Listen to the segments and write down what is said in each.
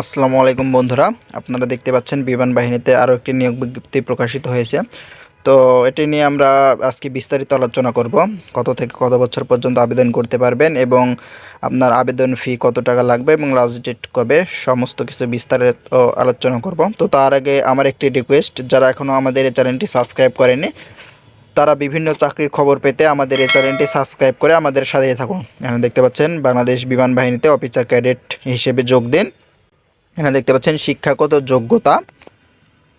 আসসালামু আলাইকুম বন্ধুরা, আপনারা দেখতে পাচ্ছেন বিমান বাহিনীতে আরও একটি নিয়োগ বিজ্ঞপ্তি প্রকাশিত হয়েছে। তো এটি নিয়ে আমরা আজকে বিস্তারিত আলোচনা করব। কত থেকে কত বছর পর্যন্ত আবেদন করতে পারবেন এবং আপনার আবেদন ফি কত টাকা লাগবে এবং লাস্ট ডেট কবে, সমস্ত কিছু বিস্তারিত আলোচনা করব। তো তার আগে আমার একটি রিকোয়েস্ট, যারা এখনও আমাদের এই চ্যানেলটি সাবস্ক্রাইব করেনি তারা বিভিন্ন চাকরির খবর পেতে আমাদের এই চ্যানেলটি সাবস্ক্রাইব করে আমাদের সাথে থাকুন। এখানে দেখতে পাচ্ছেন বাংলাদেশ বিমান বাহিনীতে অফিসার ক্যাডেট হিসেবে যোগ দিন। এখানে দেখতে পাচ্ছেন শিক্ষাগত যোগ্যতা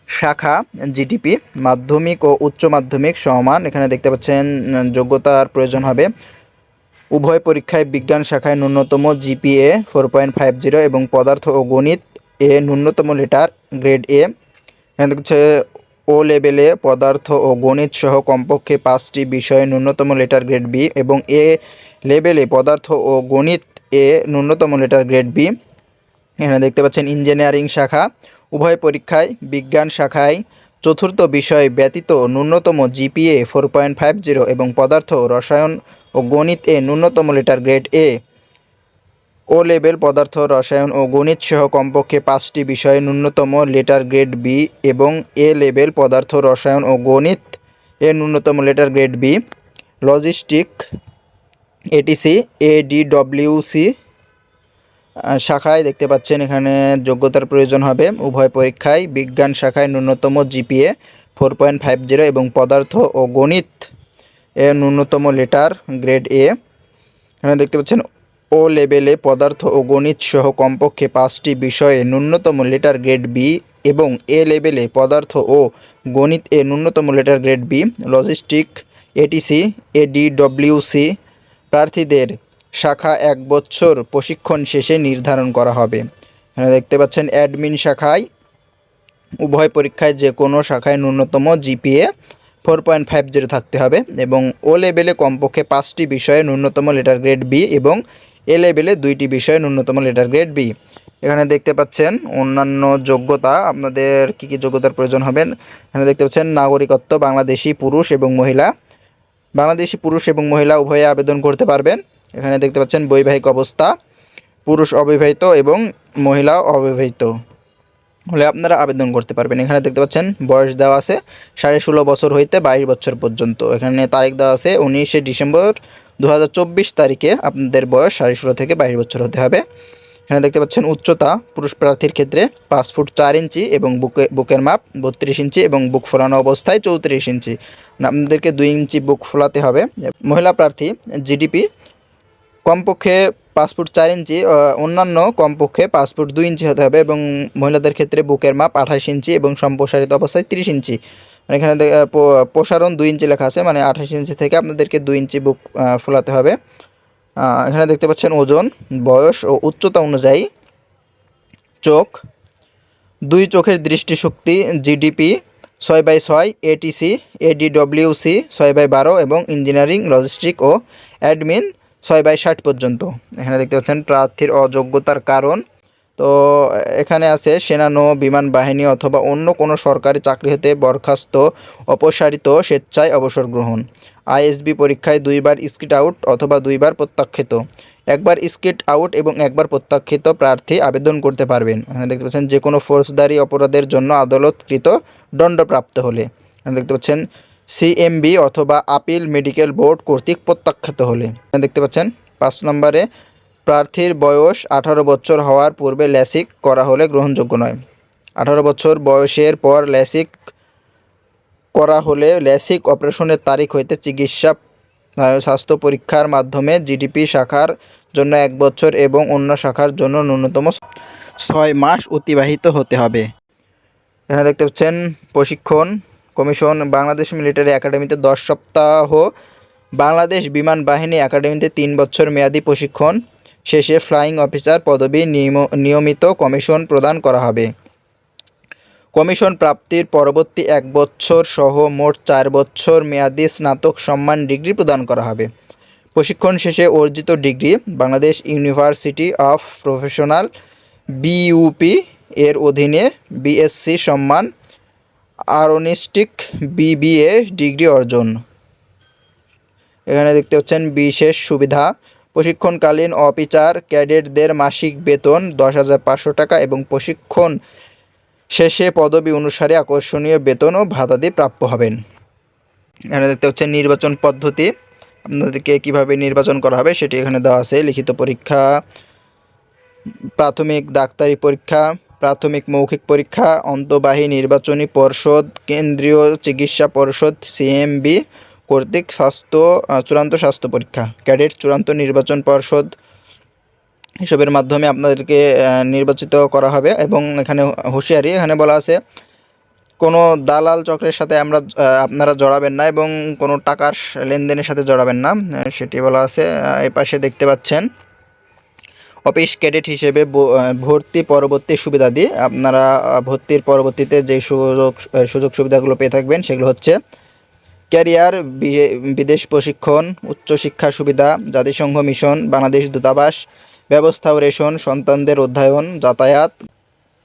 শাখা জিডিপি মাধ্যমিক ও উচ্চ মাধ্যমিক সমান। এখানে দেখতে পাচ্ছেন যোগ্যতার প্রয়োজন হবে উভয় পরীক্ষায় বিজ্ঞান শাখায় ন্যূনতম জিপিএ 4.50 এবং পদার্থ ও গণিত এ ন্যূনতম লেটার গ্রেড এ। এখানে দেখছে ও লেভেলে পদার্থ ও গণিত সহ কমপক্ষে 5টি বিষয়ে ন্যূনতম লেটার গ্রেড বি এবং এ লেভেলে পদার্থ ও গণিত এ ন্যূনতম লেটার গ্রেড বি। এখানে দেখতে পাচ্ছেন ইঞ্জিনিয়ারিং শাখা উভয় পরীক্ষায় বিজ্ঞান শাখায় চতুর্থ বিষয় ব্যতীত ন্যূনতম জিপিএ 4.50 এবং পদার্থ রসায়ন ও গণিত এ ন্যূনতম লেটার গ্রেড এ। ও লেভেল পদার্থ রসায়ন ও গণিত সহ কমপক্ষে 5টি বিষয়ে ন্যূনতম লেটার গ্রেড বি এবং এ লেভেল পদার্থ রসায়ন ও গণিত এ ন্যূনতম letter grade B. Logistic ATC ADWC শাখায় দেখতে পাচ্ছেন এখানে যোগ্যতার প্রয়োজন হবে উভয় পরীক্ষায় বিজ্ঞান শাখায় ন্যূনতম জিপিএ 4.50 এবং পদার্থ ও গণিত এ ন্যূনতম লেটার গ্রেড এ। এখানে দেখতে পাচ্ছেন ও লেভেলে পদার্থ ও গণিত সহ কমপক্ষে 5টি বিষয়ে ন্যূনতম লেটার গ্রেড বি এবং এ লেভেলে পদার্থ ও গণিত এ ন্যূনতম letter grade B. Logistic ATC ADWC প্রার্থীদের শাখা 1 বছর প্রশিক্ষণ শেষে নির্ধারণ করা হবে। এখানে দেখতে পাচ্ছেন অ্যাডমিন শাখায় উভয় পরীক্ষায় যে কোনো শাখায় ন্যূনতম জিপিএ 4.50 থাকতে হবে এবং ও লেভেলে কমপক্ষে 5টি বিষয়ে ন্যূনতম লেটার গ্রেড বি এবং এ লেভেলে 2টি বিষয়ে ন্যূনতম লেটার গ্রেড বি। এখানে দেখতে পাচ্ছেন অন্যান্য যোগ্যতা, আপনাদের কী কী যোগ্যতার প্রয়োজন হবে। এখানে দেখতে পাচ্ছেন নাগরিকত্ব বাংলাদেশি পুরুষ এবং মহিলা। বাংলাদেশি পুরুষ এবং মহিলা উভয়ে আবেদন করতে পারবেন। এখানে দেখতে পাচ্ছেন বৈবাহিক অবস্থা পুরুষ অবিবাহিত এবং মহিলা অবিবাহিত হলে আপনারা আবেদন করতে পারবেন। এখানে দেখতে পাচ্ছেন বয়স দেওয়া আছে 16.5 বছর হইতে 22 বছর পর্যন্ত। এখানে তারিখ দেওয়া আছে 19শে ডিসেম্বর 2024 তারিখে আপনাদের বয়স 16.5 থেকে 22 বছর হতে হবে। এখানে দেখতে পাচ্ছেন উচ্চতা পুরুষ প্রার্থীর ক্ষেত্রে 5 ফুট 4 ইঞ্চি এবং বুকের মাপ 32 ইঞ্চি এবং বুক ফোলানো অবস্থায় 34 ইঞ্চি, আপনাদেরকে 2 ইঞ্চি বুক ফোলাতে হবে। মহিলা প্রার্থী জিডিপি কমপক্ষে 5 ফুট 4 ইঞ্চি, অন্যান্য কমপক্ষে 5 ফুট 2 ইঞ্চি হতে হবে এবং মহিলাদের ক্ষেত্রে বুকের মাপ 28 ইঞ্চি এবং সম্প্রসারিত অবস্থায় 30 ইঞ্চি। এখানে প্রসারণ 2 ইঞ্চি লেখা আছে, মানে 28 ইঞ্চি থেকে আপনাদেরকে 2 ইঞ্চি বুক ফোলাতে হবে। এখানে দেখতে পাচ্ছেন ওজন, বয়স ও উচ্চতা অনুযায়ী চোখ, 2 চোখের দৃষ্টিশক্তি জিডিপি 6/6, এটিসি এডিডব্লিউসি 6/12 এবং ইঞ্জিনিয়ারিং লজিস্টিক ও অ্যাডমিন 6/60 পর্যন্ত। এখানে দেখতে পাচ্ছেন প্রার্থীর অযোগ্যতার কারণ। তো এখানে আছে সেনানো বিমান বাহিনী অথবা অন্য কোনো সরকারি চাকরি হতে বরখাস্ত, অপসারিত, স্বেচ্ছায় অবসর গ্রহণ, আইএসবি পরীক্ষায় 2বার স্কিট আউট অথবা 2বার প্রত্যাখ্যাত, একবার স্কিট আউট এবং একবার প্রত্যাখ্যাত প্রার্থী আবেদন করতে পারবেন। এখানে দেখতে পাচ্ছেন যে কোনো ফৌজদারি অপরাধের জন্য আদালতকৃত দণ্ডপ্রাপ্ত হলে। এখানে দেখতে পাচ্ছেন সিএমবি অথবা আপিল মেডিকেল বোর্ড কর্তৃক প্রত্যাখ্যাত হলে। এখানে দেখতে পাচ্ছেন 5 নম্বরে প্রার্থীর বয়স 18 বছর হওয়ার পূর্বে ল্যাসিক করা হলে গ্রহণযোগ্য নয়। 18 বছর বয়সের পর ল্যাসিক করা হলে ল্যাসিক অপারেশনের তারিখ হইতে চিকিৎসা স্বাস্থ্য পরীক্ষার মাধ্যমে জিডিপি শাখার জন্য 1 বছর এবং অন্য শাখার জন্য ন্যূনতম 6 মাস অতিবাহিত হতে হবে। এখানে দেখতে পাচ্ছেন প্রশিক্ষণ কমিশন বাংলাদেশ মিলিটারি একাডেমিতে 10 সপ্তাহ, বাংলাদেশ বিমান বাহিনী একাডেমিতে 3 বছর মেয়াদী প্রশিক্ষণ শেষে ফ্লাইং অফিসার পদবি নিয়মিত কমিশন প্রদান করা হবে। কমিশন প্রাপ্তির পরবর্তী 1 বছর সহ মোট 4 বছর মেয়াদী স্নাতক সম্মান ডিগ্রি প্রদান করা হবে। প্রশিক্ষণ শেষে অর্জিত degree Bangladesh university of professional BUP এর অধীনে বিএসসি সম্মান আরোনিস্টিক বিবিএ ডিগ্রি অর্জন। এখানে দেখতে পাচ্ছেন বিশেষ সুবিধা প্রশিক্ষণকালীন অফিসার ক্যাডেটদের মাসিক বেতন 10,500 টাকা এবং প্রশিক্ষণ শেষে পদবি অনুসারে আকর্ষণীয় বেতন ও ভাতাদি প্রাপ্য হবেন। এখানে দেখতে পাচ্ছেন নির্বাচন পদ্ধতি, আপনাদেরকে কিভাবে নির্বাচন করা হবে সেটি এখানে দেওয়া আছে। লিখিত পরীক্ষা, প্রাথমিক ডাক্তারি পরীক্ষা, প্রাথমিক মৌখিক পরীক্ষা, অন্তঃবাহী নির্বাচনী পর্ষদ, কেন্দ্রীয় চিকিৎসা পর্ষদ সিএমবি কর্তৃক চূড়ান্ত স্বাস্থ্য পরীক্ষা, ক্যাডেট চূড়ান্ত নির্বাচন পর্ষদ এসবের মাধ্যমে আপনাদেরকে নির্বাচিত করা হবে। এবং এখানে হুঁশিয়ারি এখানে বলা আছে, কোনো দালাল চক্রের সাথে আপনারা জড়াবেন না এবং কোনো টাকার লেনদেনের সাথে জড়াবেন না, সেটি বলা আছে। এই পাশে দেখতে পাচ্ছেন অফিস ক্যাডেট হিসেবে ভর্তি পরবর্তী সুবিধাদি, আপনারা ভর্তির পরবর্তীতে যে সুযোগ সুবিধাগুলো পেয়ে থাকবেন সেগুলো হচ্ছে ক্যারিয়ার, বিদেশ প্রশিক্ষণ, উচ্চশিক্ষা সুবিধা, জাতিসংঘ মিশন, বাংলাদেশ দূতাবাস, ব্যবস্থা ও রেশন, সন্তানদের অধ্যয়ন, যাতায়াত,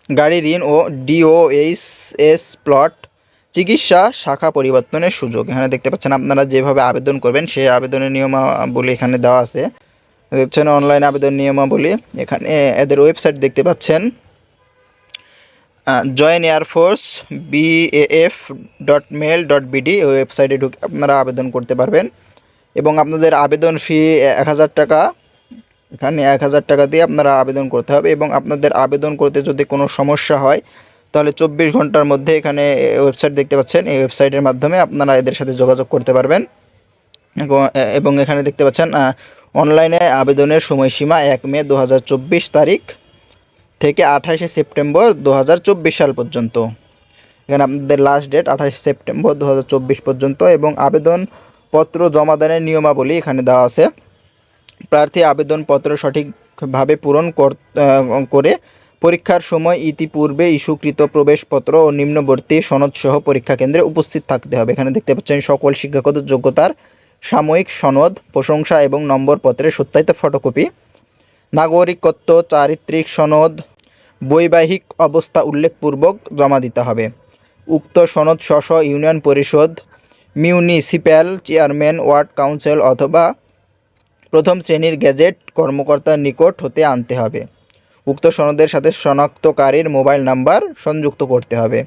গাড়ি ঋণ ও ডিওএইচএস প্লট, চিকিৎসা শাখা পরিবর্তনের সুযোগ। এখানে দেখতে পাচ্ছেন আপনারা যেভাবে আবেদন করবেন সেই আবেদনের নিয়মাবলী এখানে দেওয়া আছে। দেখছেন অনলাইন আবেদন নিয়মাবলী, এখানে এদের ওয়েবসাইট দেখতে পাচ্ছেন জয়েন এয়ারফোর্স BAF.mail.bd, ওই ওয়েবসাইটে ঢুকে আপনারা আবেদন করতে পারবেন। এবং আপনাদের আবেদন ফি 1,000 টাকা, এখানে 1,000 টাকা দিয়ে আপনারা আবেদন করতে হবে। এবং আপনাদের আবেদন করতে যদি কোনো সমস্যা হয় তাহলে 24 ঘন্টার মধ্যে এখানে ওয়েবসাইট দেখতে পাচ্ছেন, এই ওয়েবসাইটের মাধ্যমে আপনারা এদের সাথে যোগাযোগ করতে পারবেন। এবং এখানে দেখতে পাচ্ছেন অনলাইনে আবেদনের সময়সীমা 1 মে 2024 তারিখ থেকে 28 সেপ্টেম্বর 2024 সাল পর্যন্ত। এখানে আপনাদের লাস্ট ডেট 28 সেপ্টেম্বর 2024 পর্যন্ত। এবং আবেদনপত্র জমাদানের নিয়মাবলী এখানে দেওয়া আছে। প্রার্থী আবেদনপত্র সঠিকভাবে পূরণ করে পরীক্ষার সময় ইতিপূর্বে ইস্যুকৃত প্রবেশপত্র ও নিম্নবর্তী সনদসহ পরীক্ষা কেন্দ্রে উপস্থিত থাকতে হবে। এখানে দেখতে পাচ্ছেন সকল শিক্ষাগত যোগ্যতার সাময়িক সনদ, প্রশংসা এবং নম্বরপত্রের সত্যায়িত ফটোকপি, নাগরিকত্ব, চারিত্রিক সনদ, বৈবাহিক অবস্থা উল্লেখপূর্বক জমা দিতে হবে। উক্ত সনদ স্ব ইউনিয়ন পরিষদ, মিউনিসিপ্যাল চেয়ারম্যান, ওয়ার্ড কাউন্সিল অথবা প্রথম শ্রেণীর গেজেট কর্মকর্তার নিকট হতে আনতে হবে। উক্ত সনদের সাথে শনাক্তকারীর মোবাইল নাম্বার সংযুক্ত করতে হবে।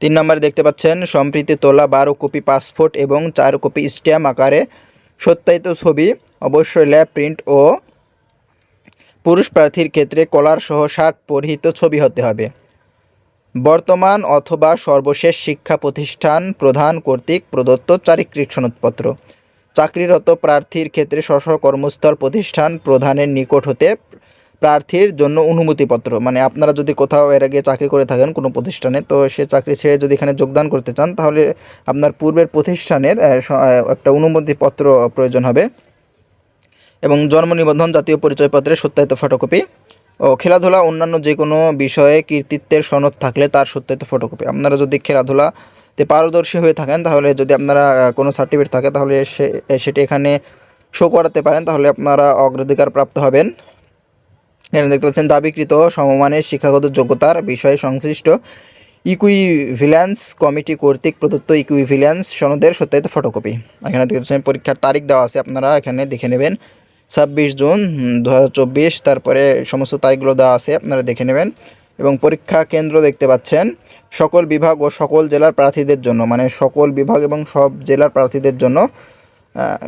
3 নম্বরে দেখতে পাচ্ছেন সম্প্রতি তোলা 12 কপি পাসপোর্ট এবং 4 কপি স্ট্যাম্প আকারে সত্যায়িত ছবি, অবশ্যই ল্যাব প্রিন্ট ও পুরুষ প্রার্থীর ক্ষেত্রে কলার সহ শার্ট পরিহিত ছবি হতে হবে। বর্তমান অথবা সর্বশেষ শিক্ষা প্রতিষ্ঠান প্রধান কর্তৃক প্রদত্ত চারিত্রিক সনদপত্র। চাকরিরত প্রার্থীর ক্ষেত্রে স্ব কর্মস্থল প্রতিষ্ঠান প্রধানের নিকট হতে প্রার্থীর জন্য অনুমতিপত্র, মানে আপনারা যদি কোথাও এর আগে চাকরি করে থাকেন কোনো প্রতিষ্ঠানে, তো সে চাকরি ছেড়ে যদি এখানে যোগদান করতে চান তাহলে আপনার পূর্বের প্রতিষ্ঠানের একটা অনুমতিপত্র প্রয়োজন হবে। এবং জন্ম নিবন্ধন, জাতীয় পরিচয়পত্রের সত্যায়িত ফটোকপি ও খেলাধুলা অন্যান্য যে কোনো বিষয়ে কৃতিত্বের সনদ থাকলে তার সত্যায়িত ফটোকপি। আপনারা যদি খেলাধুলাতে পারদর্শী হয়ে থাকেন তাহলে যদি আপনারা কোনো সার্টিফিকেট থাকে তাহলে সেটি এখানে শো করাতে পারেন, তাহলে আপনারা অগ্রাধিকার প্রাপ্ত হবেন। এখানে দেখতে পাচ্ছেন দাবিকৃত সমমানের শিক্ষাগত যোগ্যতার বিষয়ে সংশ্লিষ্ট ইকুইভ্যালেন্স কমিটি কর্তৃক প্রদত্ত ইকুইভ্যালেন্স সনদের সত্যায়িত ফটোকপি। এখানে দেখতে পাচ্ছেন পরীক্ষার তারিখ দেওয়া আছে, আপনারা এখানে দেখে নেবেন 26 জুন 2024, তারপরে সমস্ত তারিখগুলো দেওয়া আছে, আপনারা দেখে নেবেন। এবং পরীক্ষা কেন্দ্র দেখতে পাচ্ছেন সকল বিভাগ ও সকল জেলার প্রার্থীদের জন্য, মানে সকল বিভাগ এবং সব জেলার প্রার্থীদের জন্য।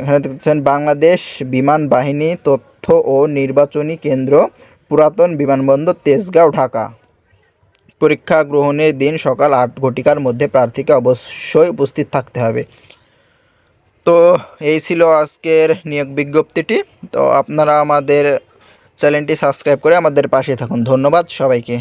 এখানে দেখছেন বাংলাদেশ বিমান বাহিনী তথ্য ও নির্বাচনী কেন্দ্র, পুরাতন বিমানবন্দর, তেজগাঁও, ঢাকা। পরীক্ষা গ্রহণের দিন সকাল 8 ঘটিকার মধ্যে প্রার্থীকে অবশ্যই উপস্থিত থাকতে হবে। তো এই ছিল আজকের নিয়োগ বিজ্ঞপ্তিটি। তো আপনারা আমাদের চ্যানেলটি সাবস্ক্রাইব করে আমাদের পাশে থাকুন। ধন্যবাদ সবাইকে।